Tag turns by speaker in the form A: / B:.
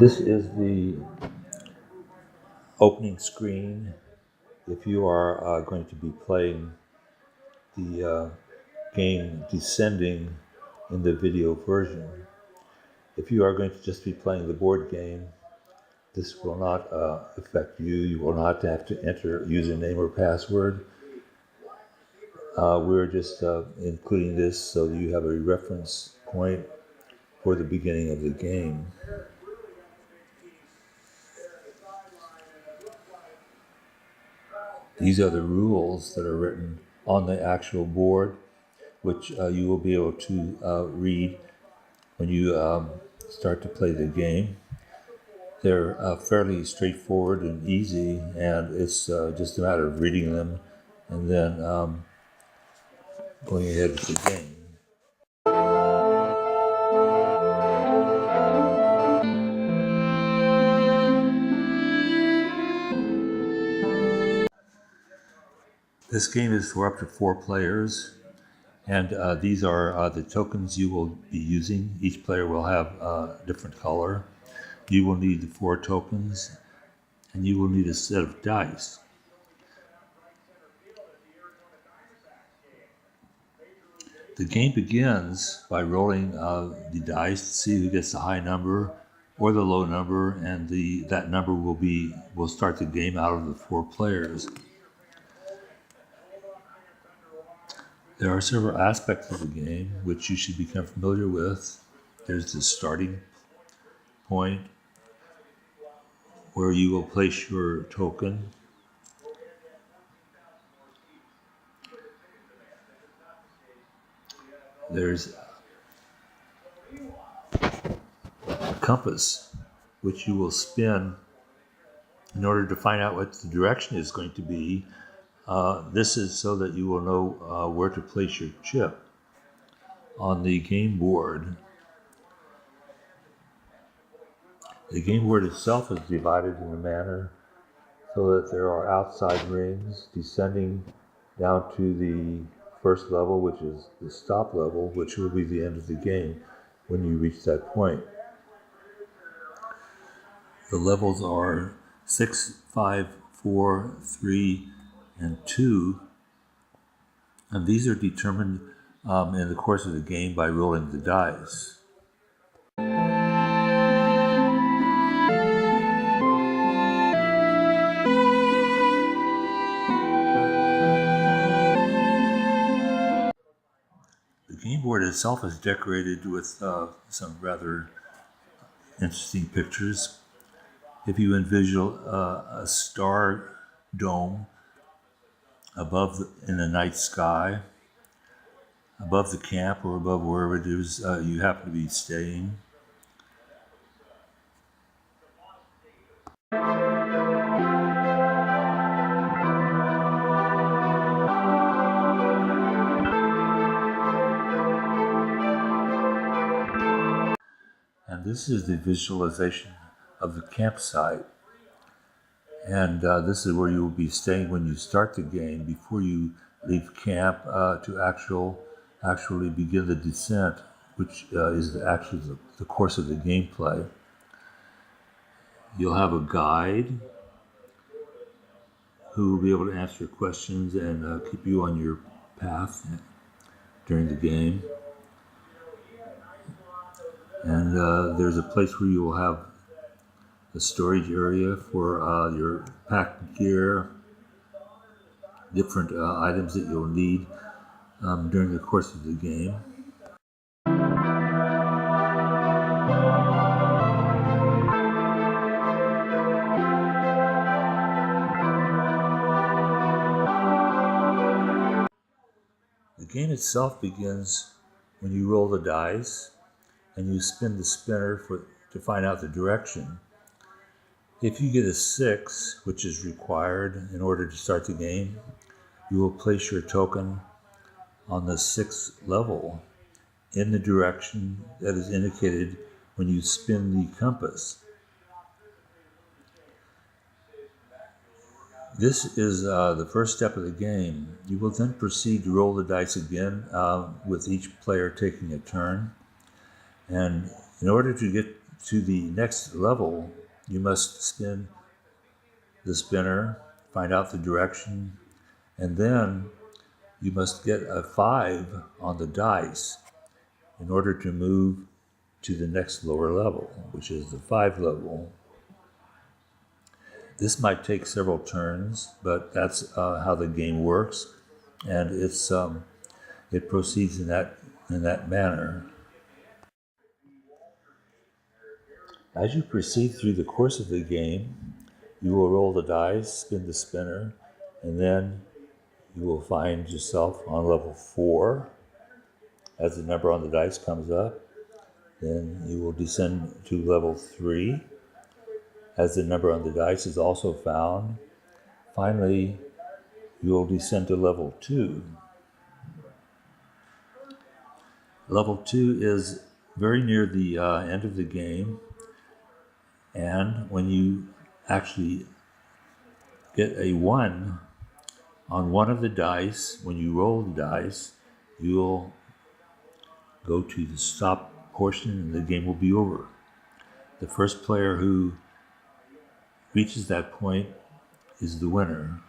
A: This is the opening screen if you are going to be playing the game Descending in the video version. If you are going to just be playing the board game, this will not affect you. You will not have to enter username or password. We're just including this so that you have a reference point for the beginning of the game. These are the rules that are written on the actual board, which you will be able to read when you start to play the game. They're fairly straightforward and easy, and it's just a matter of reading them and then going ahead with the game. This game is for up to 4 players, and these are the tokens you will be using. Each player will have a different color. You will need the 4 tokens, and you will need a set of dice. The game begins by rolling the dice to see who gets the high number or the low number, and that number will start the game out of the 4 players. There are several aspects of the game which you should become familiar with. There's the starting point, where you will place your token. There's a compass, which you will spin in order to find out what the direction is going to be. This is so that you will know where to place your chip on the game board. The game board itself is divided in a manner so that there are outside rings descending down to the first level, which is the stop level, which will be the end of the game when you reach that point. The levels are 6, 5, 4, 3, and 2, and these are determined in the course of the game by rolling the dice. The game board itself is decorated with some rather interesting pictures. If you envision a star dome above in the night sky, above the camp or above wherever it is you happen to be staying. And this is the visualization of the campsite. And this is where you will be staying when you start the game, before you leave camp to actually begin the descent, which is actually the course of the gameplay. You'll have a guide who will be able to answer questions and keep you on your path during the game. And there's a place where you will have a storage area for your packed gear, different items that you'll need during the course of the game. The game itself begins when you roll the dice and you spin the spinner to find out the direction. If you get a 6, which is required in order to start the game, you will place your token on the 6th level in the direction that is indicated when you spin the compass. This is the first step of the game. You will then proceed to roll the dice again with each player taking a turn. And in order to get to the next level, you must spin the spinner, find out the direction, and then you must get a 5 on the dice in order to move to the next lower level, which is the 5 level. This might take several turns, but that's how the game works, and it proceeds in that manner. As you proceed through the course of the game, you will roll the dice, spin the spinner, and then you will find yourself on level 4 as the number on the dice comes up. Then you will descend to level 3 as the number on the dice is also found. Finally, you will descend to level 2. Level 2 is very near the end of the game, and when you actually get a 1 on one of the dice, when you roll the dice, you'll go to the stop portion and the game will be over. The first player who reaches that point is the winner.